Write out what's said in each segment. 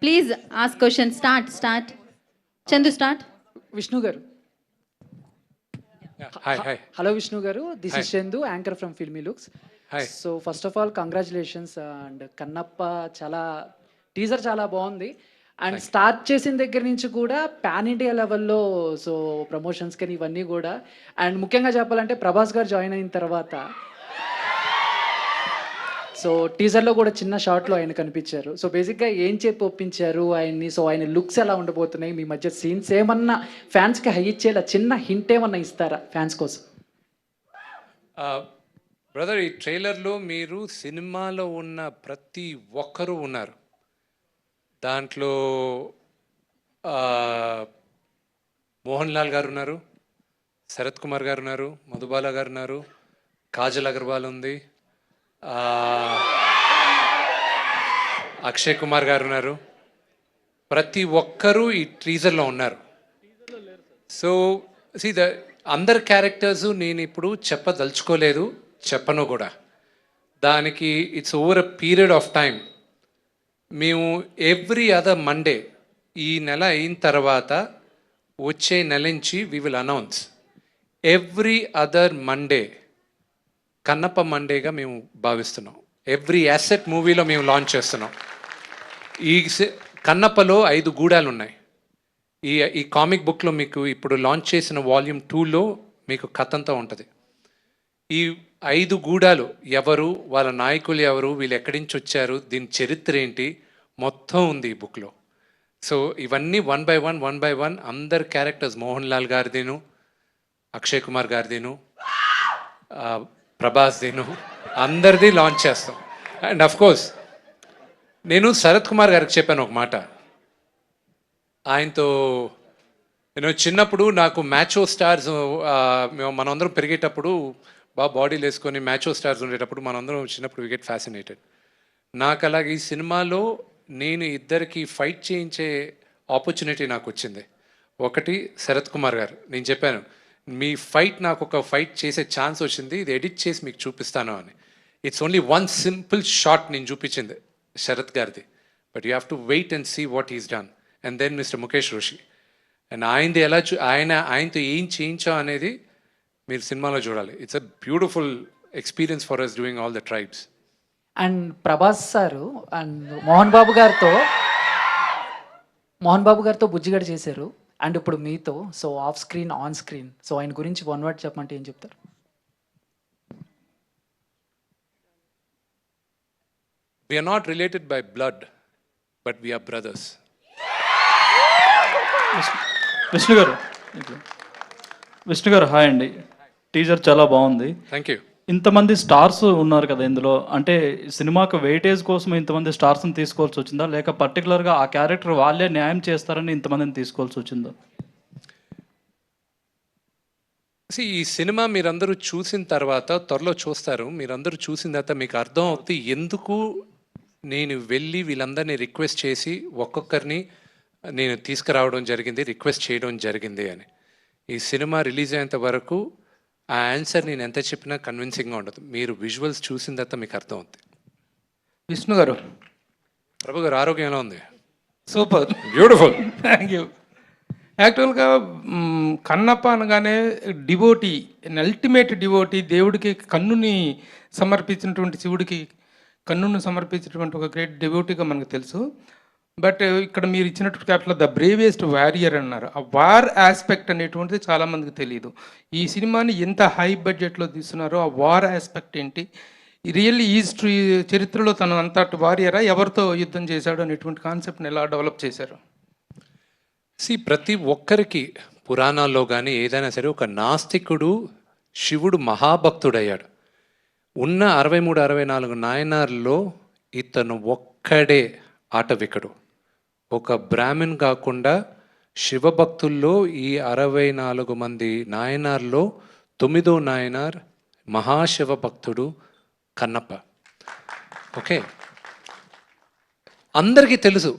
Please ask question. Start. Chandu start. Vishnu గారు. Hi. Hello Vishnu గారు, this Hi. Is Chandu, anchor from filmy looks. Hi. So first of all congratulations. And Kannappa teaser చాలా బాగుంది. And start చేసిన దగ్గర నుంచి కూడా పాన్ ఇండియా లెవెల్లో సో ప్రమోషన్స్ కానీ ఇవన్నీ కూడా. అండ్ ముఖ్యంగా చెప్పాలంటే ప్రభాస్ గారు జాయిన్ అయిన తర్వాత సో టీజర్లో కూడా చిన్న షార్ట్లో ఆయన కనిపించారు. సో బేసిక్గా ఏం చెప్పి ఒప్పించారు ఆయన్ని? సో ఆయన లుక్స్ ఎలా ఉండబోతున్నాయి? మీ మధ్య సీన్స్ ఏమన్నా ఫ్యాన్స్కి హై ఇచ్చేలా చిన్న హింట్ ఏమన్నా ఇస్తారా ఫ్యాన్స్ కోసం? బ్రదర్, ఈ ట్రైలర్లో మీరు సినిమాలో ఉన్న ప్రతి ఒక్కరూ ఉన్నారు. దాంట్లో మోహన్ లాల్ గారు ఉన్నారు, శరత్ కుమార్ గారు ఉన్నారు, మధుబాల గారు ఉన్నారు, కాజల్ అగర్వాల్ ఉంది, అక్షయ్ కుమార్ గారు ఉన్నారు. ప్రతి ఒక్కరూ ఈ టీజర్లో ఉన్నారు. సో అందరి క్యారెక్టర్స్ నేను ఇప్పుడు చెప్పదలుచుకోలేదు, చెప్పను కూడా. దానికి it's over a period of time. మేము ఎవ్రీ అదర్ మండే, ఈ నెల అయిన తర్వాత వచ్చే నెల నుంచి we will announce every other Monday Kannappa మండేగా మేము భావిస్తున్నాం. ఎవ్రీ యాసెట్ మూవీలో మేము లాంచ్ చేస్తున్నాం. ఈ కన్నప్పలో 5 గూడాలు ఉన్నాయి. ఈ కామిక్ బుక్లో మీకు ఇప్పుడు లాంచ్ చేసిన వాల్యూమ్ 2లో మీకు కథ అంతా ఉంటుంది. ఈ 5 గూడాలు ఎవరు, వాళ్ళ నాయకులు ఎవరు, వీళ్ళు ఎక్కడి నుంచి వచ్చారు, దీని చరిత్ర ఏంటి, మొత్తం ఉంది ఈ బుక్లో. సో ఇవన్నీ వన్ బై వన్ అందరు క్యారెక్టర్స్, మోహన్ లాల్ గారిదేను, అక్షయ్ కుమార్ గారిదేను, ప్రభాస్ దేను, అందరిది లాంచ్ చేస్తాం. అండ్ అఫ్కోర్స్ నేను శరత్ కుమార్ గారికి చెప్పాను ఒక మాట. ఆయనతో నేను చిన్నప్పుడు నాకు మ్యాచో స్టార్స్, మనందరం పెరిగేటప్పుడు బాగా బాడీలు వేసుకొని మ్యాచో స్టార్స్ ఉండేటప్పుడు మనందరం చిన్నప్పుడు వి గెట్ ఫ్యాసినేటెడ్. నాకు అలాగే ఈ సినిమాలో నేను ఇద్దరికి ఫైట్ చేయించే ఆపర్చునిటీ నాకు వచ్చింది. ఒకటి శరత్ కుమార్ గారు, నేను చెప్పాను మీ ఫైట్, నాకు ఒక ఫైట్ చేసే ఛాన్స్ వచ్చింది, ఇది ఎడిట్ చేసి మీకు చూపిస్తాను అని. It's only one simple shot నేను చూపించింది శరత్ గారిది, but you have to wait and see what is done. And then mister Mukesh Roshi, and ఆయనది ఎలా ఆయనతో ఏం చేయించాం అనేది మీరు సినిమాలో చూడాలి. It's a beautiful experience for us doing all the tribes. And Prabhas sir and Mohan Babu గారితో బుజ్జిగడ చేశారు. అండ్ ఇప్పుడు మీతో, so off screen on screen, so ఆయన గురించి వన్ వర్డ్ చెప్పమంటే ఏం చెప్తారు? We are not related by blood, but we are brothers. Vishnu గారు హాయ్ అండి. టీజర్ చాలా బాగుంది. Thank you. ఇంతమంది స్టార్స్ ఉన్నారు కదా ఇందులో, అంటే సినిమాకు వెయిటేజ్ కోసం ఇంతమంది స్టార్స్ని తీసుకోవాల్సి వచ్చిందా, లేక పర్టికులర్గా ఆ క్యారెక్టర్ వాళ్ళే న్యాయం చేస్తారని ఇంతమందిని తీసుకోవాల్సి వచ్చిందా? ఈ సినిమా మీరందరూ చూసిన తర్వాత, త్వరలో చూస్తారు, మీరందరూ చూసిన తర్వాత మీకు అర్థం అవుతుంది ఎందుకు నేను వెళ్ళి వీళ్ళందరినీ రిక్వెస్ట్ చేసి ఒక్కొక్కరిని నేను తీసుకురావడం జరిగింది, రిక్వెస్ట్ చేయడం జరిగింది అని. ఈ సినిమా రిలీజ్ అయ్యేంత వరకు ఆ ఆన్సర్ నేను ఎంత చెప్పినా కన్విన్సింగ్గా ఉండదు. మీరు విజువల్స్ చూసిన తర్వాత మీకు అర్థం అవుతుంది. విష్ణు గారు, ప్రభు గారు ఆరోగ్యం ఎలా ఉంది? Super, beautiful. Thank you. యాక్చువల్గా కన్నప్ప అనగానే డివోటీ, అల్టిమేట్ డివోటీ, దేవుడికి కన్నుని సమర్పించినటువంటి, శివుడికి కన్నుని సమర్పించినటువంటి ఒక గ్రేట్ డివోటీగా మనకు తెలుసు. బట్ ఇక్కడ మీరు ఇచ్చినటువంటి క్యాప్షన్ ద బ్రేవియస్ట్ వారియర్ అన్నారు. ఆ వార్ ఆస్పెక్ట్ అనేటువంటిది చాలామందికి తెలియదు. ఈ సినిమాని ఎంత హై బడ్జెట్లో తీస్తున్నారో ఆ వార్ ఆస్పెక్ట్ ఏంటి, రియల్లీ హిస్టరీ చరిత్రలో తను అంతటి వారియరా, ఎవరితో యుద్ధం చేశాడు అనేటువంటి కాన్సెప్ట్ని ఎలా డెవలప్ చేశారు? ప్రతి ఒక్కరికి పురాణాల్లో కానీ ఏదైనా సరే ఒక నాస్తికుడు శివుడు మహాభక్తుడయ్యాడు. ఉన్న 63-64 నాయనార్లో ఇతను ఒక్కడే ఆటవికుడు. ఒక బ్రాహ్మణ్ కాకుండా శివభక్తుల్లో ఈ 64 మంది నాయనార్లో 9వ నాయనార్ మహాశివ భక్తుడు కన్నప్ప. ఓకే, అందరికీ తెలుసు.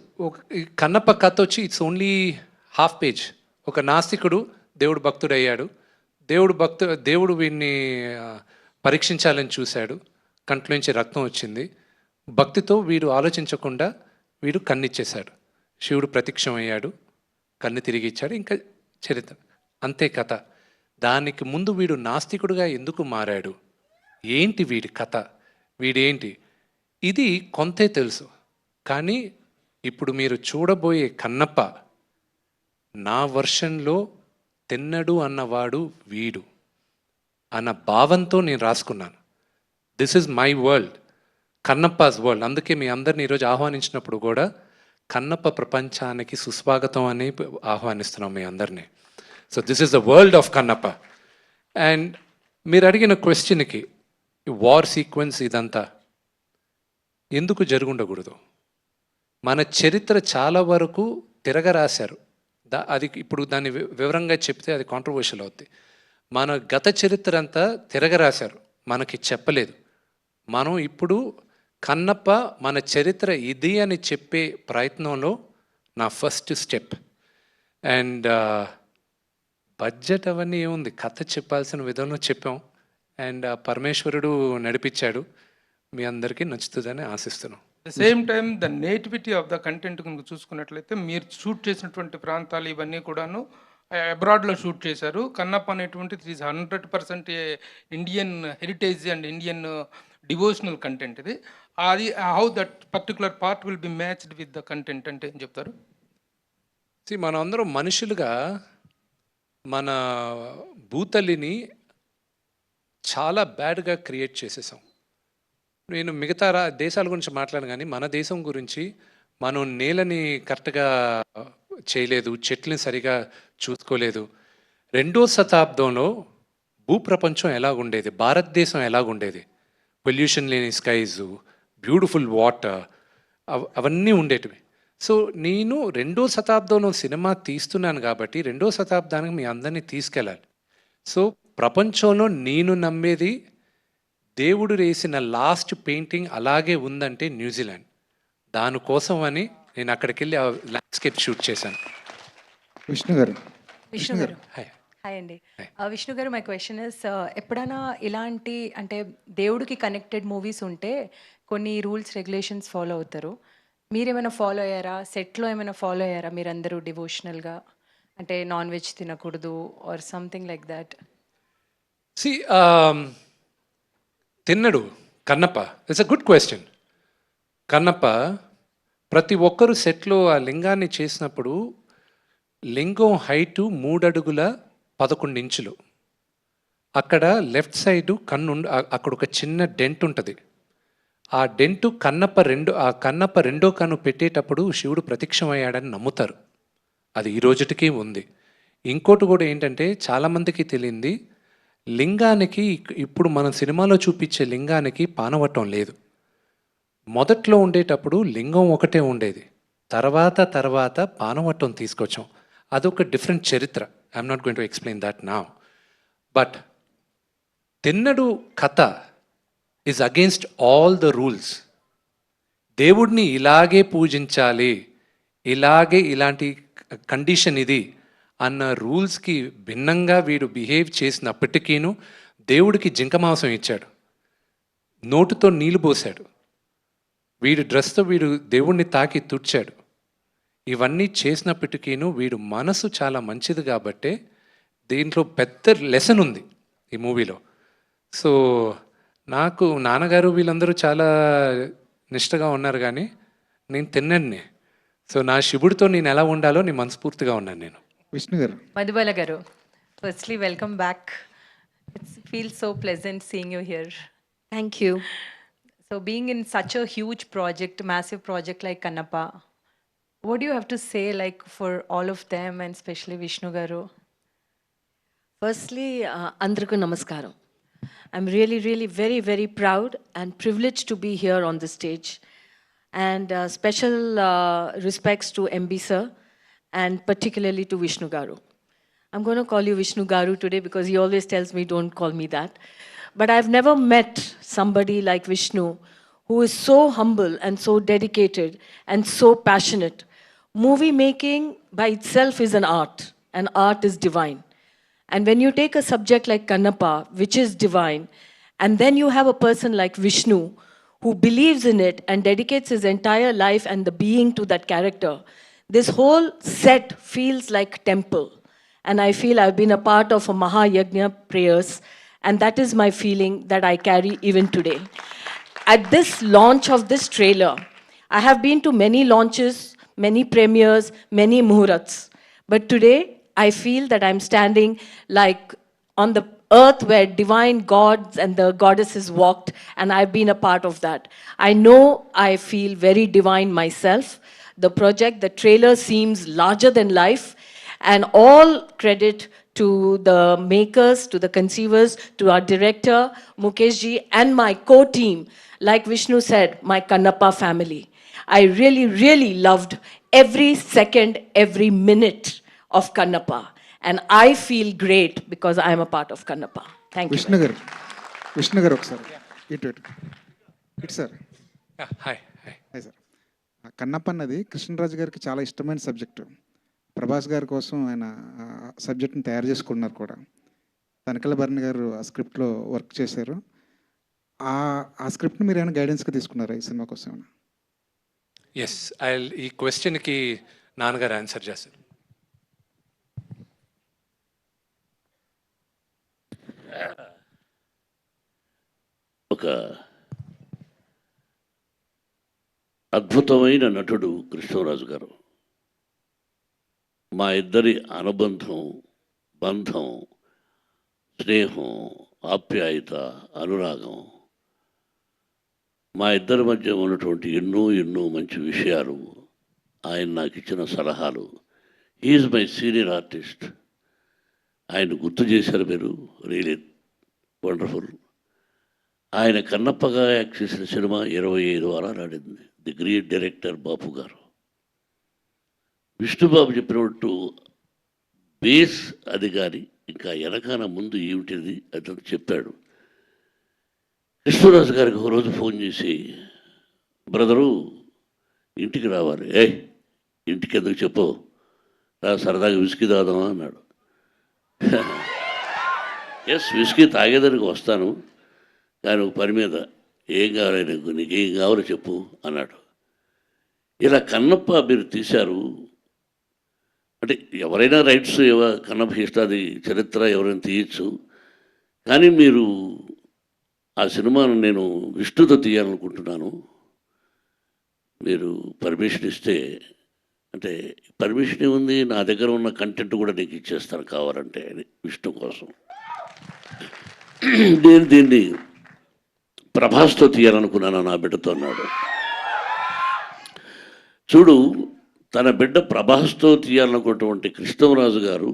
కన్నప్ప కథ వచ్చి ఇట్స్ ఓన్లీ హాఫ్ పేజ్. ఒక నాస్తికుడు దేవుడు భక్తుడయ్యాడు. దేవుడు వీడిని పరీక్షించాలని చూశాడు. కంట్లోంచి రక్తం వచ్చింది. భక్తితో వీడు ఆలోచించకుండా వీడు కన్నిచ్చేశాడు. శివుడు ప్రత్యక్షమయ్యాడు, కన్ను తిరిగి ఇచ్చాడు, ఇంకా చరిత్ర అంతే కథ. దానికి ముందు వీడు నాస్తికుడుగా ఎందుకు మారాడు, ఏంటి వీడి కథ, వీడేంటి, ఇది కొంతే తెలుసు. కానీ ఇప్పుడు మీరు చూడబోయే కన్నప్ప నా వర్షన్లో తిన్నడు అన్నవాడు వీడు అన్న భావంతో నేను రాసుకున్నాను. This is my world, Kannappa's world. అందుకే మీ అందరిని ఈరోజు ఆహ్వానించినప్పుడు కూడా కన్నప్ప ప్రపంచానికి సుస్వాగతం అని ఆహ్వానిస్తున్నాం మీ అందరినీ. So this is the world of Kannappa. And మీరు అడిగిన క్వశ్చన్కి వార్ సీక్వెన్స్ ఇదంతా ఎందుకు జరుగుండకూడదు? మన చరిత్ర చాలా వరకు తిరగరాశారు. అది ఇప్పుడు దాన్ని వివరంగా చెప్తే అది కాంట్రవర్షియల్ అవుద్ది. మన గత చరిత్ర అంతా తిరగరాశారు, మనకి చెప్పలేదు. మనం ఇప్పుడు కన్నప్ప మన చరిత్ర ఇది అని చెప్పే ప్రయత్నంలో నా ఫస్ట్ స్టెప్. అండ్ బడ్జెట్ అవన్నీ ఏముంది, కథ చెప్పాల్సిన విధంలో చెప్పాం. అండ్ పరమేశ్వరుడు నడిపించాడు. మీ అందరికీ నచ్చుతుందని ఆశిస్తున్నాం. The same time the nativity of the content కనుక చూసుకున్నట్లయితే మీరు షూట్ చేసినటువంటి ప్రాంతాలు ఇవన్నీ కూడాను అబ్రాడ్లో షూట్ చేశారు. కన్నప్ప అనేటువంటిది is 100% Indian heritage and Indian devotional content ఇది. అది how that particular part will be matched with the content అంటే ఏం చెప్తారు? మనం అందరం మనుషులుగా మన భూతల్లిని చాలా బ్యాడ్గా క్రియేట్ చేసేసాం. నేను మిగతా దేశాల గురించి మాట్లాడను, కానీ మన దేశం గురించి మనం నేలని కరెక్ట్గా చేయలేదు, చెట్లని సరిగా చూసుకోలేదు. 2వ శతాబ్దంలో భూప్రపంచం ఎలాగుండేది, భారతదేశం ఎలాగుండేది, పొల్యూషన్ లేని స్కైస్, బ్యూటిఫుల్ వాటర్, అవన్నీ ఉండేటివి. సో నేను 2వ శతాబ్దంలో సినిమా తీస్తున్నాను కాబట్టి 2వ శతాబ్దానికి మీ అందరినీ తీసుకెళ్ళాలి. సో ప్రపంచంలో నేను నమ్మేది దేవుడు వేసిన లాస్ట్ పెయింటింగ్ అలాగే ఉందంటే న్యూజిలాండ్. దానికోసం అని నేను అక్కడికి వెళ్ళి ఆ ల్యాండ్స్కేప్ షూట్ చేశాను. విష్ణు గారు హాయ్. హాయ్ అండి. విష్ణు గారు, మై క్వశ్చన్ ఇస్, ఎప్పుడైనా ఇలాంటి అంటే దేవుడికి కనెక్టెడ్ మూవీస్ ఉంటే కొన్ని రూల్స్ రెగ్యులేషన్స్ ఫాలో అవుతారు. మీరేమైనా ఫాలో అయ్యారా? సెట్లో ఏమైనా ఫాలో అయ్యారా మీరందరూ డివోషనల్గా? అంటే నాన్ వెజ్ తినకూడదు ఆర్ సంథింగ్ లైక్ దాట్? సి Thinnadu Kannappa, it's a good question. Kannappa ప్రతి ఒక్కరు సెట్లో ఆ లింగాన్ని చేసినప్పుడు లింగం హైటు 3 అడుగుల 11 ఇంచులు. అక్కడ లెఫ్ట్ సైడు కన్ను అక్కడ ఒక చిన్న డెంట్ ఉంటుంది. ఆ డెంటు కన్నప్ప రెండో కన్ను పెట్టేటప్పుడు శివుడు ప్రత్యక్షమయ్యాడని నమ్ముతారు. అది ఈ రోజుటికి ఉంది. ఇంకోటి కూడా ఏంటంటే చాలామందికి తెలియంది, లింగానికి ఇప్పుడు మనం సినిమాలో చూపించే లింగానికి పానవట్టం లేదు. మొదట్లో ఉండేటప్పుడు లింగం ఒకటే ఉండేది, తర్వాత పానవట్టం తీసుకొచ్చాం. అదొక డిఫరెంట్ చరిత్ర. I'm not going to explain that now. But Thinnadu కథ is against all the rules. దేవుడిని ఇలాగే పూజించాలి, ఇలాంటి కండిషన్ ఇది అన్న రూల్స్కి భిన్నంగా వీడు బిహేవ్ చేసినప్పటికీను దేవుడికి జింక మాంసం ఇచ్చాడు, నోటుతో నీళ్లు పోసాడు, వీడు డ్రెస్తో వీడు దేవుణ్ణి తాకి తుడిచాడు. ఇవన్నీ చేసినప్పటికీను వీడు మనసు చాలా మంచిది కాబట్టే దీంట్లో పెద్ద లెసన్ ఉంది ఈ మూవీలో. సో నాకు నాన్నగారు వీళ్ళందరూ చాలా నిష్టగా ఉన్నారు, కానీ నేను తిన్నాను. సో నా శివుడితో నేను ఎలా ఉండాలో నేను మనస్ఫూర్తిగా ఉన్నాను నేను. విష్ణు గారు మధుబాల గారు, firstly welcome back. It's feels so pleasant seeing you here. Thank you. So being in such a huge project, massive project like Kannappa, what do you have to say like for all of them and especially Vishnu Garu? Firstly, Andraku Namaskaram. I'm really very proud and privileged to be here on the stage. And special respects to MB sir and particularly to Vishnu Garu. I'm going to call you Vishnu Garu today because he always tells me don't call me that. But I've never met somebody like Vishnu who is so humble and so dedicated and so passionate. Movie making by itself is an art, and art is divine. And when you take a subject like Kannappa, which is divine, and then you have a person like Vishnu who believes in it and dedicates his entire life and the being to that character, This whole set feels like temple. And I feel I've been a part of a Mahayagna prayers, and that is my feeling that I carry even today. At this launch of this trailer, I have been to many launches, many premieres, many muhurats. But today, I feel that I'm standing like on the earth where divine gods and the goddesses walked, and I've been a part of that. I know I feel very divine myself. The project, the trailer seems larger than life, and all credit to the makers, to the conceivers, to our director, Mukesh ji, and my co-team. Like Vishnu said, my Kannappa family. I really, really loved every second, every minute of Kannappa. And I feel great because I am a part of Kannappa. Thank you. Vishnu గారు ఒకసారి ఇటు sir. Hi hi. Hi sir. Kannappa అన్నది కృష్ణరాజు గారికి చాలా ఇష్టమైన subject. Prabhas గారి కోసం ఆయన సబ్జెక్ట్ని తయారు చేసుకున్నారు కూడా. తనకల భరణి గారు ఆ స్క్రిప్ట్లో వర్క్ చేశారు. ఆ స్క్రిప్ట్ని మీరు ఏమైనా గైడెన్స్గా తీసుకున్నారా ఈ సినిమా కోసం ఏమైనా? ఎస్, ఈ క్వశ్చన్కి నాన్నగారు ఆన్సర్ చేస్తారు. ఒక అద్భుతమైన నటుడు కృష్ణరాజు గారు. మా ఇద్దరి అనుబంధం, బంధం, స్నేహం, ఆప్యాయత, అనురాగం, మా ఇద్దరి మధ్య ఉన్నటువంటి ఎన్నో ఎన్నో మంచి విషయాలు, ఆయన నాకు ఇచ్చిన సలహాలు. He's my senior artist. ఆయన గుర్తు చేశారు మీరు, రియలీ వండర్ఫుల్. ఆయన కన్నప్పగా యాక్ట్ చేసిన సినిమా 25 వారాలు ఆడింది. ది గ్రేట్ డైరెక్టర్ బాపు గారు. విష్ణుబాబు చెప్పినట్టు బేస్ అది కానీ ఇంకా వెనకాల ముందు ఏమిటిది అతను చెప్పాడు. కృష్ణరాజు గారికి ఒకరోజు ఫోన్ చేసి, బ్రదరు ఇంటికి రావాలి. ఇంటికి ఎందుకు చెప్పు, సరదాగా విస్కీ తాగుదామా అన్నాడు. ఎస్, విస్కీ తాగేదానికి వస్తాను, కానీ ఒక పని మీద, ఏం కావాలి నీకేం కావాలో చెప్పు అన్నాడు. ఇలా కన్నప్ప మీరు తీశారు అంటే ఎవరైనా రైట్స్ కన్నప్ప ఇష్టాది చరిత్ర ఎవరైనా తీయచ్చు, కానీ మీరు ఆ సినిమాను నేను విష్ణుతో తీయాలనుకుంటున్నాను, మీరు పర్మిషన్ ఇస్తే, అంటే పర్మిషన్ ఏముంది, నా దగ్గర ఉన్న కంటెంట్ కూడా నీకు ఇచ్చేస్తాను కావాలంటే అని విష్ణు కోసం. నేను దీన్ని ప్రభాస్తో తీయాలనుకున్నాను, నా బిడ్డతో అన్నాడు. చూడు, తన బిడ్డ ప్రభాస్తో తీయాలనుకున్నటువంటి కృష్ణరాజు గారు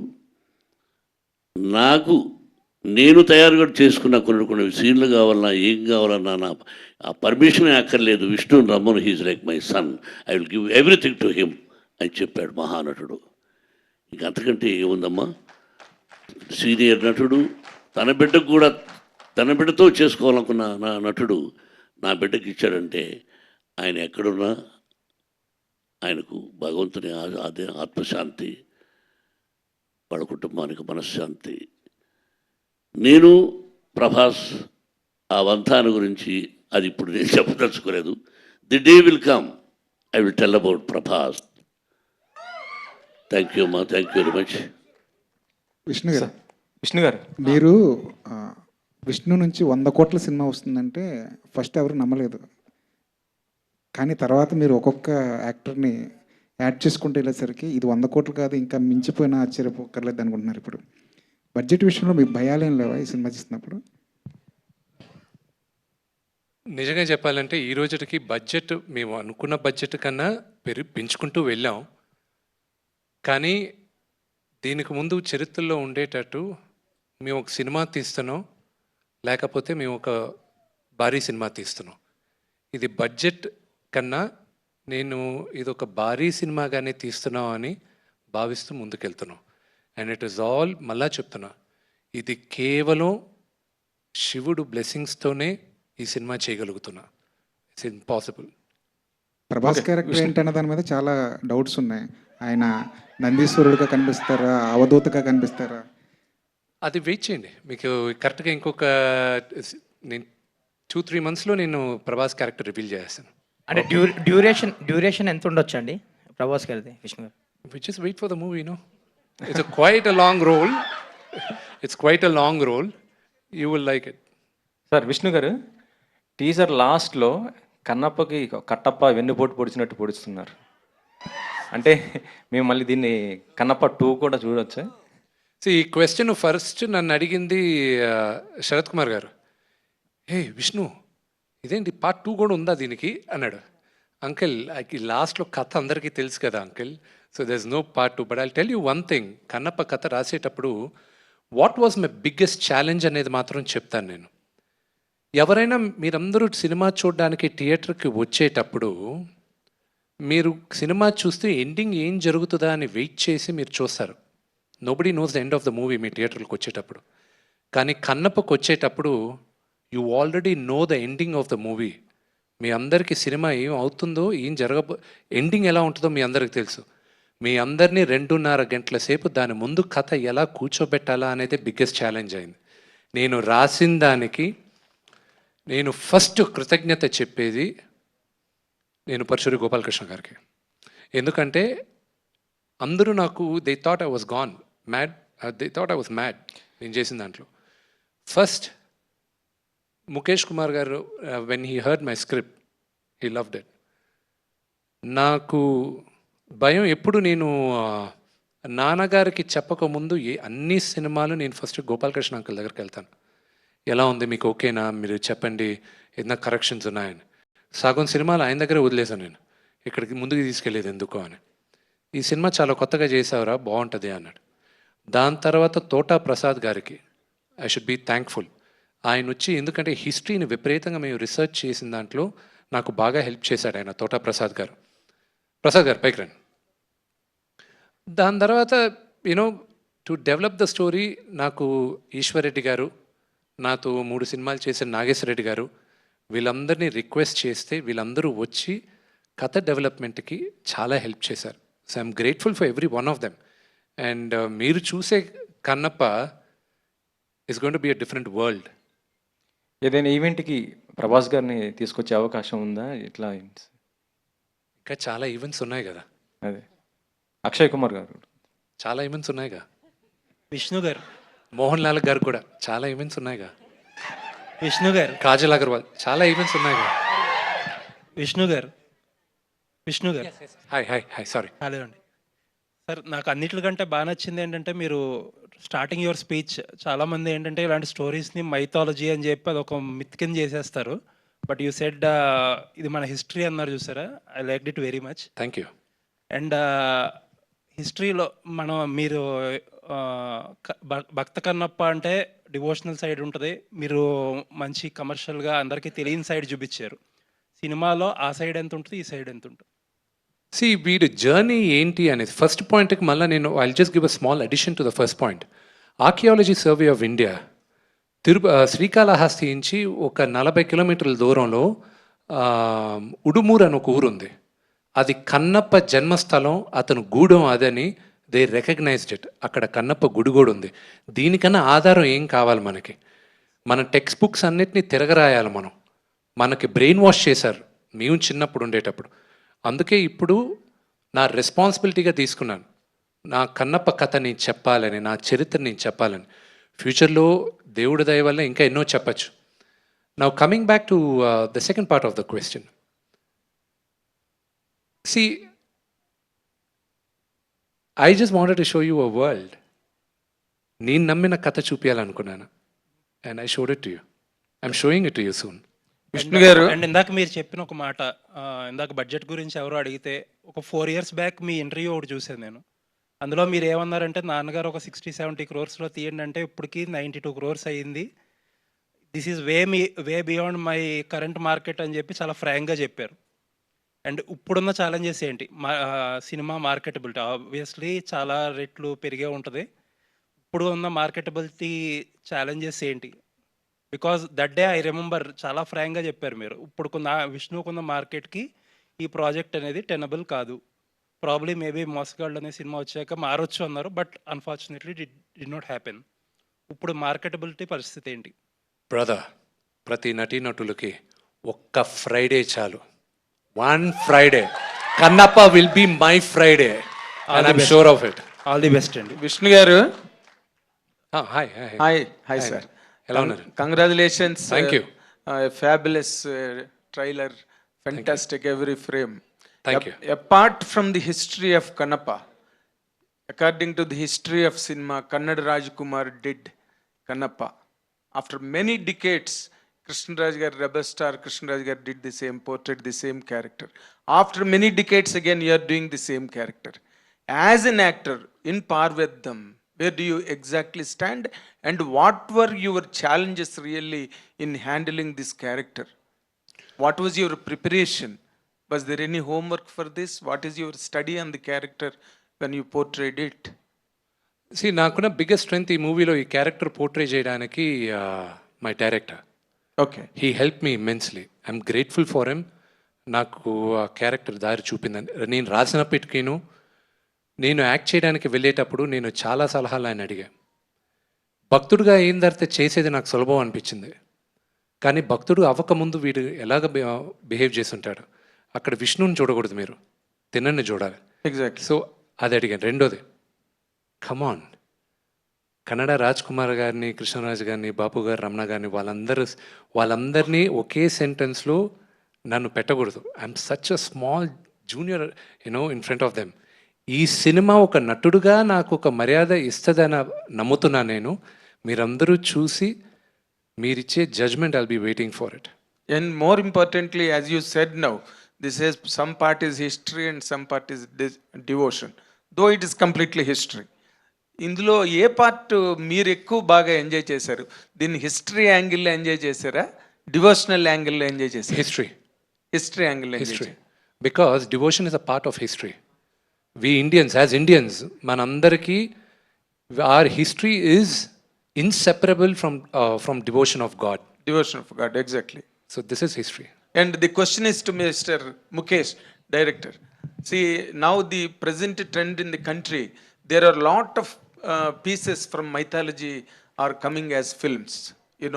నేను తయారుగా చేసుకున్న కొన్ని సీన్లు కావాలన్నా ఏం కావాలన్నా నా ఆ పర్మిషన్ అక్కర్లేదు, విష్ణుని రమ్మను, he's like my son, I will give everything to him అని చెప్పాడు మహానటుడు. ఇంక అంతకంటే ఏముందమ్మా, సీనియర్ నటుడు తన బిడ్డకు కూడా, తన బిడ్డతో చేసుకోవాలనుకున్న నా నటుడు నా బిడ్డకి ఇచ్చాడంటే ఆయన ఎక్కడున్నా ఆయనకు భగవంతుని ఆత్మశాంతి, వాళ్ళ కుటుంబానికి మనశ్శాంతి. నేను ప్రభాస్ ఆ వంతాన్ని గురించి అది ఇప్పుడు నేను చెప్పదలుచుకోలేదు. The day will come, I will tell about Prabhas. Thank you అమ్మా, thank you very much. Vishnu garu మీరు విష్ణు నుంచి 100 కోట్ల సినిమా వస్తుందంటే ఫస్ట్ ఎవరు నమ్మలేదు, కానీ తర్వాత మీరు ఒక్కొక్క యాక్టర్ని యాడ్ చేసుకుంటూ వెళ్ళేసరికి ఇది 100 కోట్లు కాదు, ఇంకా మించిపోయినా ఆశ్చర్యపోకర్లేదు అనుకుంటున్నారు. ఇప్పుడు బడ్జెట్ విషయంలో మీకు భయాలేం లేవా ఈ సినిమా చేసినప్పుడు? నిజంగా చెప్పాలంటే ఈ రోజుకి బడ్జెట్ మేము అనుకున్న బడ్జెట్ కన్నా పెంచుకుంటూ వెళ్ళాం. కానీ దీనికి ముందు చరిత్రలో ఉండేటట్టు మేము ఒక సినిమా తీస్తున్నాం, లేకపోతే మేము ఒక భారీ సినిమా తీస్తున్నాం. ఇది బడ్జెట్ కన్నా నేను ఇది ఒక భారీ సినిమాగానే తీస్తున్నాం అని భావిస్తూ ముందుకెళ్తున్నాం. అండ్ ఇట్ ఈస్ ఆల్, మళ్ళా చెప్తున్నా, ఇది కేవలం శివుడు బ్లెస్సింగ్స్తోనే ఈ సినిమా చేయగలుగుతున్నా. It's impossible. ప్రభాస్ క్యారెక్టర్ ఏంటన్న దాని మీద చాలా డౌట్స్ ఉన్నాయి. ఆయన నందీశ్వరుడిగా కనిపిస్తారా, అవధూతగా కనిపిస్తారా? అది వెయిట్ చేయండి, మీకు కరెక్ట్గా ఇంకొక నేను 2-3 మంత్స్లో నేను ప్రభాస్ క్యారెక్టర్ రివీల్ చేస్తాను. అంటే డ్యూరేషన్ ఎంత ఉండొచ్చు అండి ప్రభాస్ గారిది విష్ణు గారు. We just wait for the movie, no? It's quite a long role. It's quite a long role. You will like it. Sir Vishnu గారు టీజర్ లాస్ట్లో కన్నప్పకి కట్టప్ప వెన్నుపోటు పొడిచినట్టు పొడుస్తున్నారు. అంటే మేము మళ్ళీ దీన్ని కన్నప్ప 2 కూడా చూడొచ్చా? ఈ క్వశ్చన్ ఫస్ట్ నన్ను అడిగింది శరత్ కుమార్ గారు. హే విష్ణు, ఇదేంటి పార్ట్ 2 కూడా ఉందా దీనికి అన్నాడు. అంకిల్ లాస్ట్లో కథ అందరికీ తెలుసు కదా uncle, so there is no part 2. But I tell you one thing, Kannappa కథ రాసేటప్పుడు what was my biggest challenge అనేది మాత్రం చెప్తాను నేను. ఎవరైనా మీరందరూ సినిమా చూడడానికి థియేటర్కి వచ్చేటప్పుడు మీరు సినిమా చూస్తే ఎండింగ్ ఏం జరుగుతుందా అని వెయిట్ చేసి మీరు చూస్తారు. Nobody knows the end of the movie మీ థియేటర్కి వచ్చేటప్పుడు. కానీ కన్నప్పకు వచ్చేటప్పుడు you already know the ending of the movie. మీ అందరికీ సినిమా ఏం అవుతుందో, ఏం ఎండింగ్ ఎలా ఉంటుందో మీ అందరికీ తెలుసు. మీ అందరినీ 2.5 గంటల సేపు దాని ముందు కథ ఎలా కూర్చోబెట్టాలా అనేది బిగ్గెస్ట్ ఛాలెంజ్ అయింది. నేను రాసిన దానికి నేను ఫస్ట్ కృతజ్ఞత చెప్పేది నేను పరశురి గోపాలకృష్ణ గారికి. ఎందుకంటే అందరూ నాకు they thought I was gone mad, they thought I was mad నేను చేసిన దాంట్లో. ఫస్ట్ ముఖేష్ కుమార్ గారు when he heard my script he loved it. నాకు భయం ఎప్పుడు, నేను నాన్నగారికి చెప్పకముందు అన్ని సినిమాలు నేను ఫస్ట్ గోపాలకృష్ణ అంకుల్ దగ్గరికి వెళ్తాను. ఎలా ఉంది, మీకు ఓకేనా, మీరు చెప్పండి, ఏదైనా కరెక్షన్స్ ఉన్నాయని. సగం సినిమాలు ఆయన దగ్గరే వదిలేసాను నేను, ఇక్కడికి ముందుకు తీసుకెళ్ళేది ఎందుకో అని. ఈ సినిమా చాలా కొత్తగా చేసావురా, బాగుంటుంది అన్నాడు. దాని తర్వాత తోటా ప్రసాద్ గారికి ఐ షుడ్ బీ థ్యాంక్ఫుల్. ఆయన వచ్చి, ఎందుకంటే హిస్టరీని విపరీతంగా మేము రీసెర్చ్ చేసిన దాంట్లో నాకు బాగా హెల్ప్ చేశాడు ఆయన, తోటా ప్రసాద్ గారు. ప్రసాద్ గారు పైకి రండి. దాని తర్వాత you know to develop the story నాకు ఈశ్వర్ రెడ్డి గారు, నాతో 3 సినిమాలు చేసిన నాగేశ్వర రెడ్డి గారు, వీళ్ళందరినీ రిక్వెస్ట్ చేస్తే వీళ్ళందరూ వచ్చి కథ డెవలప్మెంట్కి చాలా హెల్ప్ చేశారు. So I'm grateful for every one of them. And మీరు చూసే Kannappa is going to be a different world. ఏదైనా ఈవెంట్కి ప్రభాస్ గారిని తీసుకొచ్చే అవకాశం ఉందా? ఇట్లా ఇంకా చాలా ఈవెంట్స్ ఉన్నాయి కదా. అదే అక్షయ్ కుమార్ గారు చాలా ఈవెంట్స్ ఉన్నాయిగా. విష్ణు గారు, మోహన్ లాల్ గారు కూడా చాలా ఈవెంట్స్ ఉన్నాయిగా. విష్ణు గారు, కాజల్ అగర్వాల్ చాలా ఈవెంట్స్ ఉన్నాయిగా. విష్ణు గారు, విష్ణు గారు, hi hi hi sorry. Hello అండి. సార్, నాకు అన్నిటికంటే బాగా నచ్చింది ఏంటంటే మీరు స్టార్టింగ్ యువర్ స్పీచ్, చాలామంది ఏంటంటే ఇలాంటి స్టోరీస్ని మైథాలజీ అని చెప్పి అదొక మిత్ కింద చేసేస్తారు. బట్ యూ సెడ్ ఇది మన హిస్టరీ అన్నారు చూసారా, I like it very much. Thank you. And హిస్టరీలో మీరు భక్త కన్నప్ప అంటే డివోషనల్ సైడ్ ఉంటుంది, మీరు మంచి కమర్షియల్గా అందరికీ తెలియని సైడ్ చూపించారు. సినిమాలో ఆ సైడ్ ఎంత ఉంటుంది, ఈ సైడ్ ఎంత ఉంటుంది? వీడి జర్నీ ఏంటి అనేది ఫస్ట్ పాయింట్కి మళ్ళీ నేను I just give a small addition to the first point. Archaeology survey of India Srikalahasti నుంచి ఒక 40 కిలోమీటర్ల దూరంలో ఉడుమూరు అని ఒక ఊరు ఉంది. అది కన్నప్ప జన్మస్థలం, అతను గూడెం అదని దే రికగ్నైజ్డ్ ఇట్. అక్కడ కన్నప్ప గుడి కూడా ఉంది. దీనికన్నా ఆధారం ఏం కావాలి మనకి? మన టెక్స్ట్ బుక్స్ అన్నిటినీ తిరగరాయాలి మనం. మనకి బ్రెయిన్ వాష్ చేశారు మేము చిన్నప్పుడు ఉండేటప్పుడు. అందుకే ఇప్పుడు నా రెస్పాన్సిబిలిటీగా తీసుకున్నాను, నా కన్నప్ప కథ నేను చెప్పాలని, నా చరిత్ర నేను చెప్పాలని. ఫ్యూచర్లో దేవుడి దయ వల్ల ఇంకా ఎన్నో చెప్పచ్చు. Now coming back to the second part of the question. I just wanted to show you a world. నేను నమ్మిన కథ చూపించాలనుకున్నాను and I showed it to you. I'm showing it to you soon. Vishnu garu, and ఇందాక మీరు చెప్పిన ఒక మాట, ఇందాక బడ్జెట్ గురించి ఎవరో అడిగితే ఒక 4 years బ్యాక్ మీ ఇంటర్వ్యూ ఒకటి చూశాను నేను. అందులో మీరు ఏమన్నారంటే, నాన్నగారు ఒక 60-70 crores తీయండి అంటే ఇప్పటికి 92 crores అయ్యింది, this is way beyond my current market అని చెప్పి చాలా ఫ్రాంక్గా చెప్పారు. అండ్ ఇప్పుడున్న ఛాలెంజెస్ ఏంటి? సినిమా మార్కెటబిలిటీ ఆబ్వియస్లీ చాలా రేట్లు పెరిగే ఉంటుంది. ఇప్పుడు ఉన్న మార్కెటబిలిటీ ఛాలెంజెస్ ఏంటి? Because that day I remember చాలా ఫ్రాంక్గా చెప్పారు మీరు, ఇప్పుడుకున్న విష్ణుకున్న మార్కెట్కి ఈ ప్రాజెక్ట్ అనేది టెనబుల్ కాదు, ప్రాబ్లీ మేబీ మోసగాళ్ళు అనే సినిమా వచ్చాక మారొచ్చు అన్నారు. But unfortunately did not happen. ఇప్పుడు మార్కెటబిలిటీ పరిస్థితి ఏంటి? బ్రదర్, ప్రతి నటీనటులకి ఒక్క ఫ్రైడే చాలు. 1 Friday Kannappa will be my Friday. And I'm sure of it. All the best అండి. విష్ణు గారు Hi. హాయ్ సార్, ఎలా ఉన్నారు? Congratulations. Thank you. Fabulous trailer, fantastic every frame. Thank you. Apart from the history of Kannappa, according to the history of cinema, Kannada Rajkumar did Kannappa. After many decades, Krishnaraj Garu, Rebel Star Krishnaraj Garu did the same, portrayed the same character. After many decades again, you are doing the same character. As an actor, in par with them, where do you exactly stand? And what were your challenges really in handling this character? What was your preparation? Was there any homework for this? What is your study on the character when you portrayed it? See, నాకున్న biggest strength ఈ మూవీలో ఈ character portray చేయడానికి my director. Okay. He help me immensely. I'm grateful for him. నాకు ఆ character దారి చూపిందని నేను రాసినప్పటికీను, నేను యాక్ట్ చేయడానికి వెళ్ళేటప్పుడు నేను చాలా సలహాలు ఆయన అడిగా. భక్తుడుగా అయిన తర్వాత చేసేది నాకు సులభం అనిపించింది, కానీ భక్తుడు అవ్వకముందు వీడు ఎలాగ బిహేవ్ చేసి ఉంటాడు. అక్కడ విష్ణువుని చూడకూడదు, మీరు తిన్నని చూడాలి. Exactly. సో అది అడిగాను. రెండోది, కమాన్, కన్నడ రాజ్ కుమార్ గారిని, కృష్ణరాజు గారిని, బాపు గారు, రమణ గారిని వాళ్ళందరినీ ఒకే సెంటెన్స్లో నన్ను పెట్టకూడదు. I'm such a small junior in front of them. ఈ సినిమా ఒక నటుడుగా నాకు ఒక మర్యాద ఇస్తుందని నమ్ముతున్నాను నేను. మీరందరూ చూసి మీరిచ్చే judgement I'll be waiting for it. And more importantly, as you said now, this is some part is history and some part is devotion. Though it is completely history. ఇందులో ఏ పార్ట్ మీరు ఎక్కువ బాగా ఎంజాయ్ చేశారు? దీన్ని history యాంగిల్లో enjoy చేశారా, devotional యాంగిల్లో enjoy చేశారా? హిస్టరీ యాంగిల్లో history, because devotion is a part of history. We Indians, as Indians, మనందరికీ our history is inseparable from devotion of God. Devotion of God, exactly. So this is history. And the question is to Mr. Mukesh, director. See, now the present trend in the country, there are a lot of pieces from mythology are coming as films, in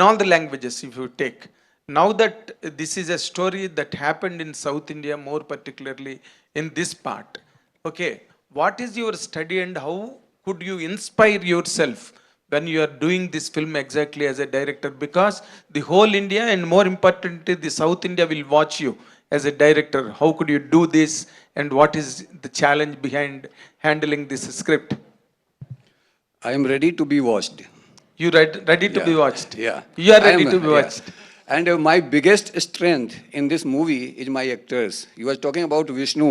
all the languages if you take. Now that this is a story that happened in South India, more particularly in this part, okay, what is your study and how could you inspire yourself when you are doing this film exactly as a director? Because the whole India and more importantly the South India will watch you as a director. How could you do this and what is the challenge behind handling this script? I am ready to be watched. You ready to be watched? Yeah. You are ready to be watched. Yeah. And my biggest strength in this movie is my actors. You were talking about Vishnu.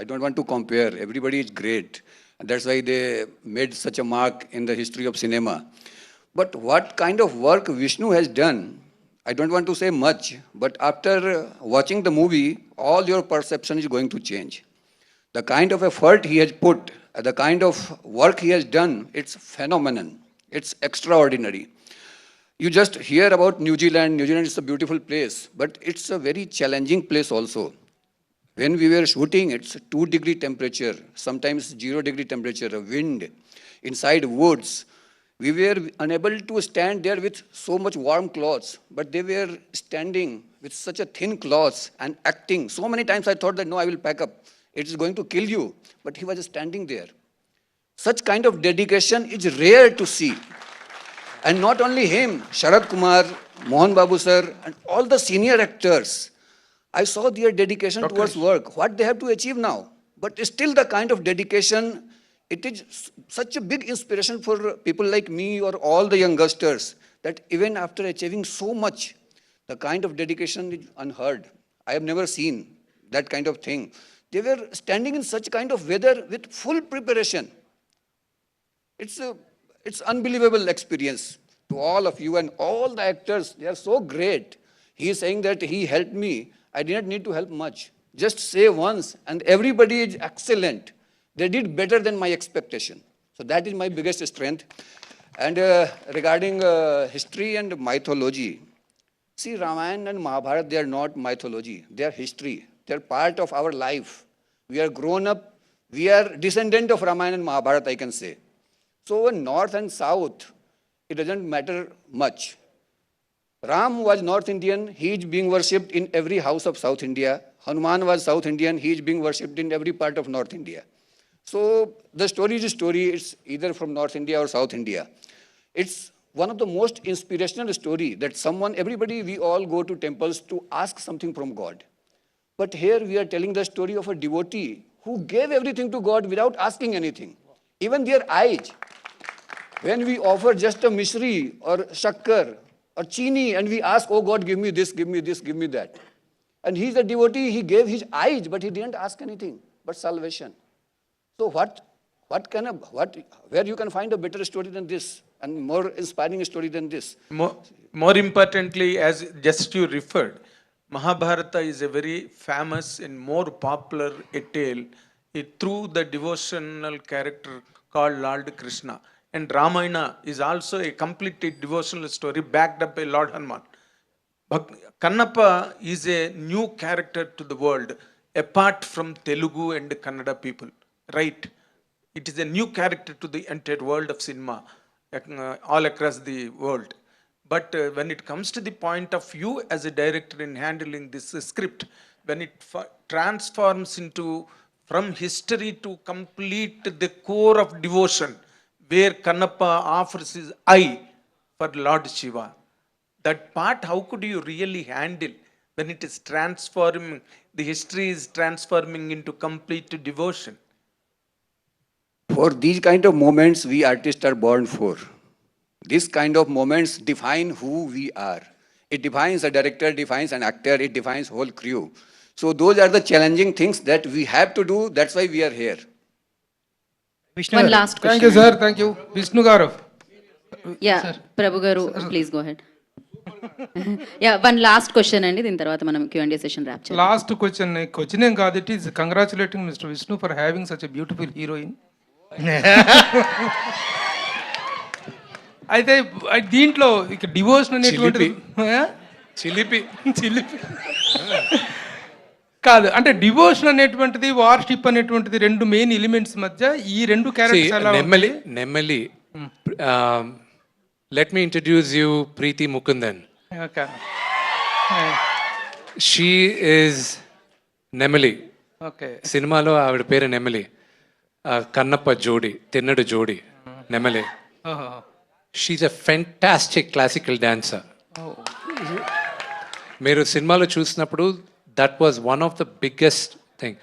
I don't want to compare. Everybody is great. That's why they made such a mark in the history of cinema. But what kind of work Vishnu has done, I don't want to say much, but after watching the movie, all your perception is going to change. The kind of effort he has put, the kind of work he has done, it's phenomenal. It's extraordinary. You just hear about New Zealand. New Zealand is a beautiful place, but it's a very challenging place also. When we were shooting, it's 2-degree temperature, sometimes 0-degree temperature, wind, inside woods. We were unable to stand there with so much warm clothes, but they were standing with such a thin cloths and acting. So many times I thought that, no, I will pack up. It is going to kill you. But he was standing there. Such kind of dedication is rare to see. And not only him, Sharad Kumar, Mohan Babu sir, and all the senior actors, I saw their dedication towards work, what they have to achieve now. But still the kind of dedication, it is such a big inspiration for people like me or all the youngsters, that even after achieving so much, the kind of dedication is unheard. I have never seen that kind of thing. They were standing in such kind of weather with full preparation. It's unbelievable experience to all of you and all the actors. They are so great. He is saying that he helped me. I did not need to help much. Just say once and everybody is excellent. They did better than my expectation. So that is my biggest strength. And regarding history and mythology, see, Ramayana and Mahabharata, they are not mythology. They are history. They are part of our life. We are grown up. We are descendant of Ramayana and Mahabharata, I can say. So north and south, it doesn't matter much. Ram was North Indian. He is being worshipped in every house of South India. Hanuman was South Indian. He is being worshipped in every part of North India. So the story is a story. It's either from North India or South India. It's one of the most inspirational story that everybody, we all go to temples to ask something from God. But here we are telling the story of a devotee who gave everything to God without asking anything. Even their eyes. When we offer just a misri or shakkar or chini and we ask, oh God, give me this, give me this, give me that. And he's a devotee, he gave his eyes, but he didn't ask anything but salvation. So where you can find a better story than this and more inspiring story than this? More importantly, as just you referred, Mahabharata is a very famous and more popular tale through the devotional character called Lord Krishna. And Ramayana is also a completely devotional story backed up by Lord Hanuman. Kannappa is a new character to the world apart from Telugu and Kannada people, right? It is a new character to the entire world of cinema, all across the world. But when it comes to the point of you as a director in handling this script, when it transforms into from history to complete the core of devotion, where Kannappa offers his eye for Lord Shiva, that part, how could you really handle when it is transforming, the history is transforming into complete devotion? For these kind of moments, we artists are born for. These kind of moments define who we are. It defines a director, defines an actor, it defines whole crew. So those are the challenging things that we have to do. That's why we are here. One last question. Thank you sir, thank you. Vishnu గారు, Yeah, Prabhu garu, please go ahead. Yeah, one last question అండి, దీని తర్వాత మనం Q&A session rap చేద్దాం. Last question ఏం కాదు, it is congratulating mister Vishnu for having such a beautiful heroine. అయితే దీంట్లో ఇక డివోషన్ అనేటువంటిది చిలిపి కాదు, అంటే డివోషన్ అనేటువంటిది వార్షిప్ అనేటువంటిది రెండు మెయిన్ ఎలిమెంట్స్ మధ్య ఈ రెండు characters Nemali. Let me introduce you Preeti Mukundan. Okay, She is Nemali. Okay, సినిమాలో ఆవిడ పేరు నెమలి. కన్నప్ప జోడి, తిన్నడు జోడి Nemali. She's a fantastic classical dancer. మీరు సినిమాలో చూసినప్పుడు that was one of the biggest thing,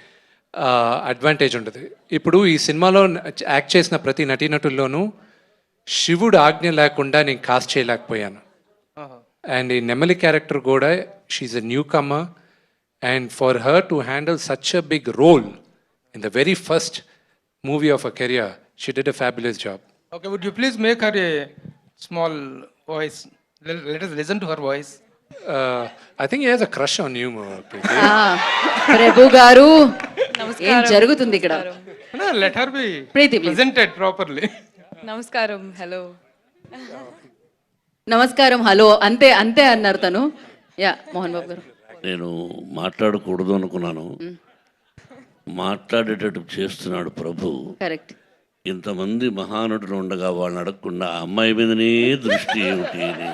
advantage ఉంటుంది. ఇప్పుడు ఈ సినిమాలో యాక్ట్ చేసిన ప్రతి నటీనటుల్లోనూ శివుడు ఆజ్ఞ లేకుండా నేను కాస్ట్ చేయలేకపోయాను. అండ్ ఈ నెమలి క్యారెక్టర్ కూడా, she's a newcomer, and for her to handle such a big role in the very first movie of a career, she did a fabulous job. Okay, would you please make her a small voice? Let us listen to her voice. I think he has a crush on you, Preeti. ప్రభు గారు, ఏం జరుగుతుంది ఇక్కడ? No, let her be Preeti, please. presented properly. నమస్కారం, hello. నమస్కారం, hello, అంతే అంతే అన్నారు తను. యా, మోహన్ బాబు గారు. నేను మాట్లాడకూడదు అనుకున్నాను, మాట్లాడేటట్టు చేస్తున్నాడు ప్రభు. కరెక్ట్. ఇంతమంది మహానటులు ఉండగా వాళ్ళని అడగకుండా ఆ అమ్మాయి మీదనే దృష్టి ఏమిటి అని.